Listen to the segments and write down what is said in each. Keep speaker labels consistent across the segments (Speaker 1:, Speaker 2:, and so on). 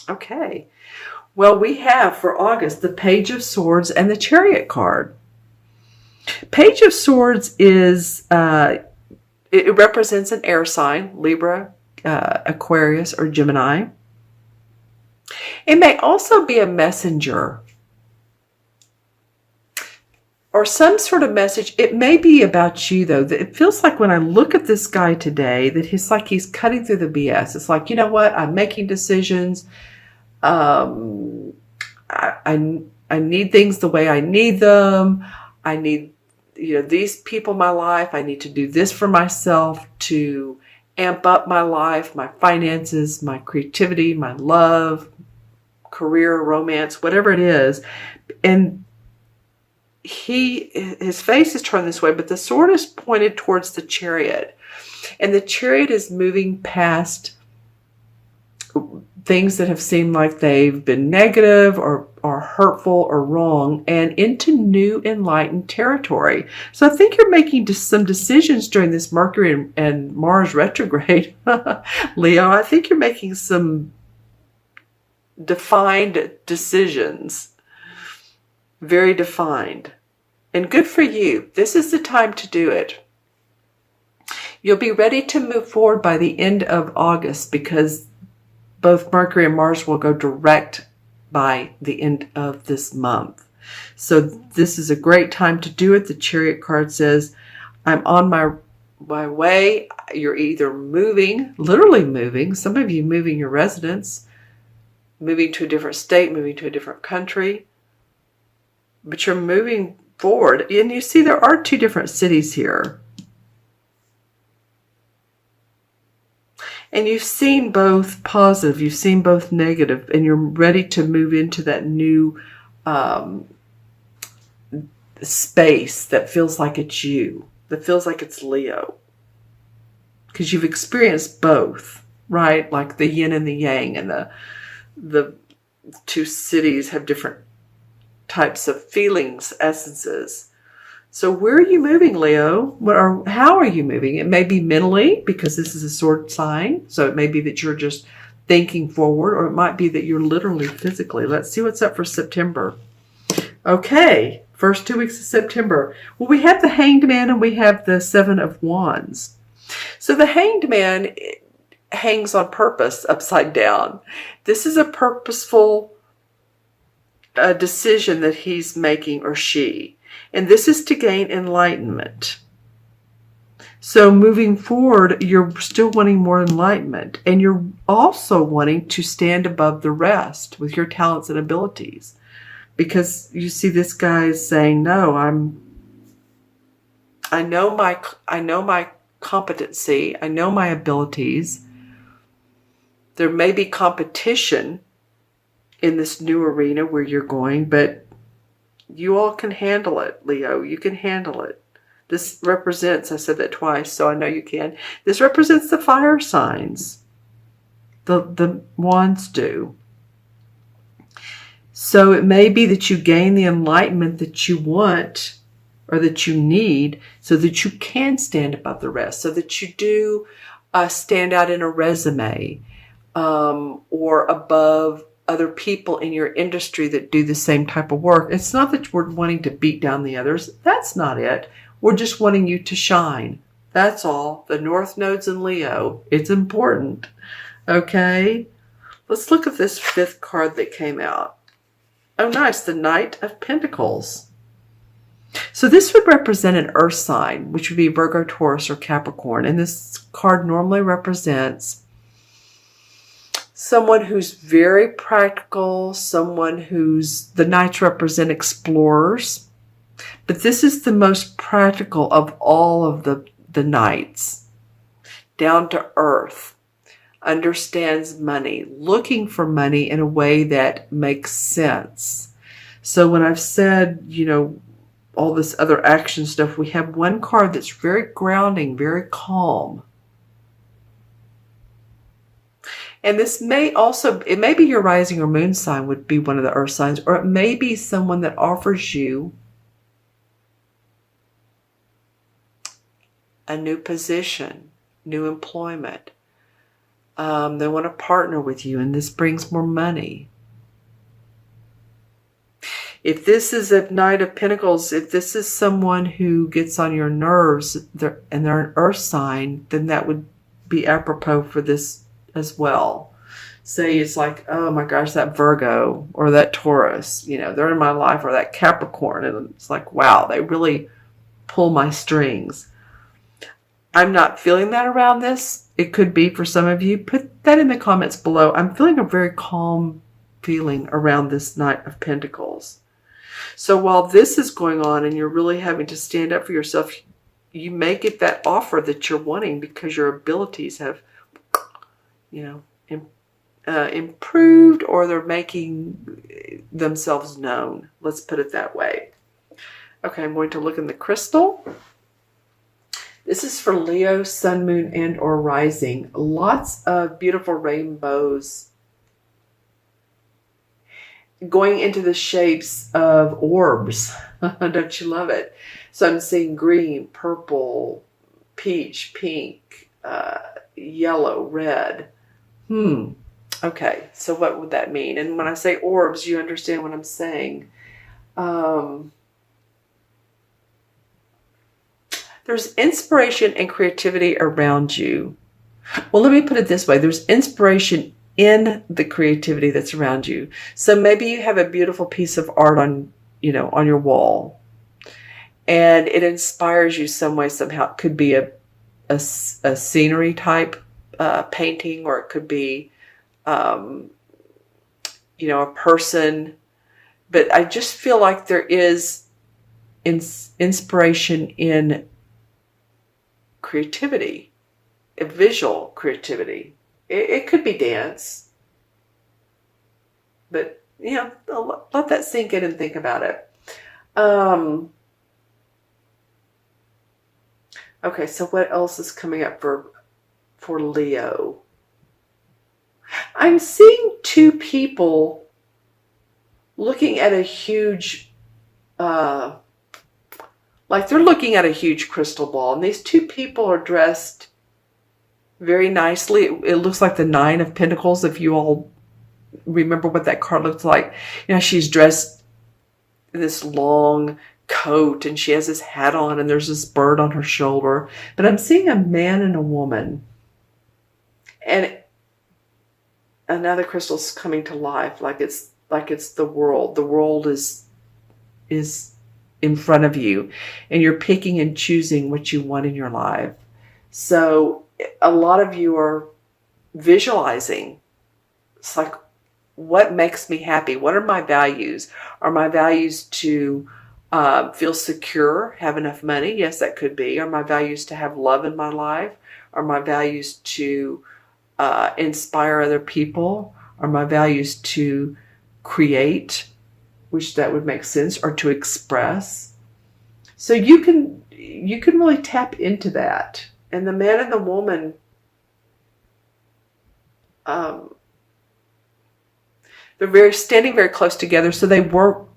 Speaker 1: Okay. Well, we have for August the Page of Swords and the Chariot card. Page of Swords is, it represents an air sign, Libra, Aquarius, or Gemini. It may also be a messenger or some sort of message. It may be about you, though. It feels like when I look at this guy today that he's cutting through the BS. It's like, you know what? I'm making decisions. Um, I need things the way I need them. I need, these people in my life. I need to do this for myself to amp up my life, my finances, my creativity, my love, career, romance, whatever it is. And his face is turned this way, but the sword is pointed towards the Chariot. And the Chariot is moving past things that have seemed like they've been negative or hurtful or wrong, and into new enlightened territory. So I think you're making some decisions during this Mercury and Mars retrograde, Leo. I think you're making some defined decisions, very defined, and good for you. This is the time to do it. You'll be ready to move forward by the end of August, because both Mercury and Mars will go direct by the end of this month. So this is a great time to do it. The Chariot card says, I'm on my way. You're either moving, literally moving, some of you moving your residence, moving to a different state, moving to a different country, but you're moving forward. And you see there are two different cities here. And you've seen both positive, you've seen both negative, and you're ready to move into that new space that feels like it's you, that feels like it's Leo. Because you've experienced both, right? Like the yin and the yang, and the two cities have different types of feelings, essences. So where are you moving, Leo? How are you moving? It may be mentally, because this is a sword sign. So it may be that you're just thinking forward, or it might be that you're literally physically. Let's see what's up for September. Okay, first 2 weeks of September. Well, we have the Hanged Man and we have the Seven of Wands. So the Hanged Man hangs on purpose upside down. This is a purposeful decision that he's making, or she. And this is to gain enlightenment. So moving forward, you're still wanting more enlightenment. And you're also wanting to stand above the rest with your talents and abilities. Because you see this guy is saying, no, I know my competency. I know my abilities. There may be competition in this new arena where you're going, but you all can handle it, Leo. You can handle it. This represents, I said that twice, so I know you can. This represents the fire signs. The wands do. So it may be that you gain the enlightenment that you want, or that you need, so that you can stand above the rest, so that you do stand out in a resume, or above other people in your industry that do the same type of work. It's not that we're wanting to beat down the others. That's not it. We're just wanting you to shine. That's all. The North Node's in Leo. It's important. Okay? Let's look at this fifth card that came out. Oh, nice. The Knight of Pentacles. So this would represent an earth sign, which would be Virgo, Taurus, or Capricorn. And this card normally represents someone who's very practical, the Knights represent explorers. But this is the most practical of all of the Knights. Down to earth, understands money, looking for money in a way that makes sense. So when I've said, all this other action stuff, we have one card that's very grounding, very calm. And this may also, it may be your rising or moon sign would be one of the earth signs, or it may be someone that offers you a new position, new employment, They want to partner with you, and this brings more money. If this is a Knight of Pentacles, if this is someone who gets on your nerves and they're an earth sign, then that would be apropos for this as well. Say it's like, oh my gosh, that Virgo or that Taurus, they're in my life, or that Capricorn. And it's like, wow, they really pull my strings. I'm not feeling that around this. It could be for some of you. Put that in the comments below. I'm feeling a very calm feeling around this Knight of Pentacles. So while this is going on and you're really having to stand up for yourself, you may get that offer that you're wanting because your abilities have, improved, or they're making themselves known. Let's put it that way. Okay, I'm going to look in the crystal. This is for Leo, Sun, Moon, and or Rising. Lots of beautiful rainbows going into the shapes of orbs. Don't you love it? So I'm seeing green, purple, peach, pink, yellow, red. Okay, so what would that mean? And when I say orbs, you understand what I'm saying. There's inspiration and creativity around you. Well, let me put it this way. There's inspiration in the creativity that's around you. So maybe you have a beautiful piece of art on your wall, and it inspires you some way, somehow. It could be a scenery type painting, or it could be, a person. But I just feel like there is inspiration in creativity, visual creativity. It could be dance, but let that sink in and think about it. Okay, so what else is coming up for Leo? I'm seeing two people looking at a huge, like they're looking at a huge crystal ball, and these two people are dressed very nicely. It looks like the Nine of Pentacles, if you all remember what that card looks like. She's dressed in this long coat, and she has this hat on, and there's this bird on her shoulder. But I'm seeing a man and a woman, and another crystal's coming to life, like it's the world. The world is in front of you, and you're picking and choosing what you want in your life. So a lot of you are visualizing. It's like, what makes me happy? What are my values? Are my values to feel secure, have enough money? Yes, that could be. Are my values to have love in my life? Are my values to inspire other people? Are my values to create, which that would make sense, or to express? So you can really tap into that. And the man and the woman, they're standing very close together, so they work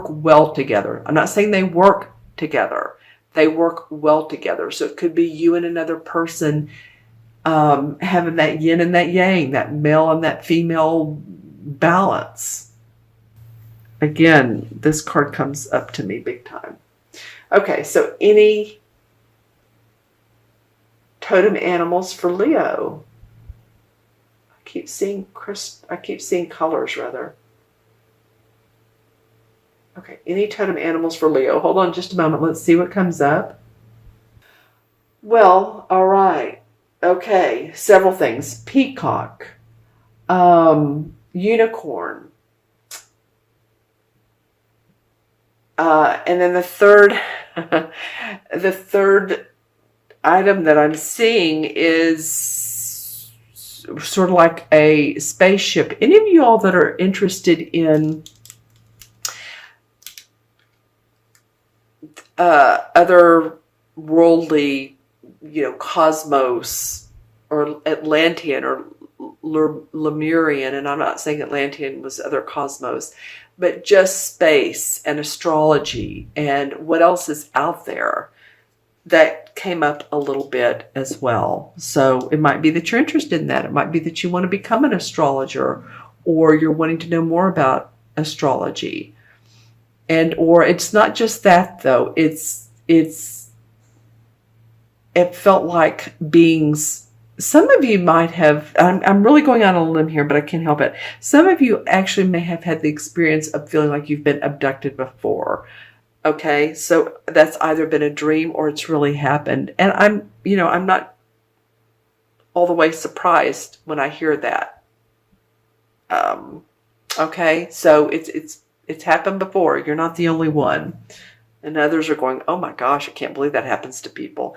Speaker 1: well together. I'm not saying they work together. They work well together. So it could be you and another person having that yin and that yang, that male and that female balance. Again, this card comes up to me big time. Okay, so any totem animals for Leo? I keep seeing colors, rather. Okay, any totem animals for Leo? Hold on just a moment. Let's see what comes up. Well, all right. Okay, several things. Peacock, unicorn, and then the third item that I'm seeing is sort of like a spaceship. Any of you all that are interested in other worldly, cosmos or Atlantean or Lemurian, and I'm not saying Atlantean was other cosmos, but just space and astrology and what else is out there. that came up a little bit as well. So it might be that you're interested in that. It might be that you want to become an astrologer, or you're wanting to know more about astrology. And or it's not just that though. It felt like beings. Some of you might have, I'm really going out on a limb here, but I can't help it. Some of you actually may have had the experience of feeling like you've been abducted before. Okay, so that's either been a dream or it's really happened. And I'm not all the way surprised when I hear that. Okay, so it's happened before. You're not the only one. And others are going, oh my gosh, I can't believe that happens to people.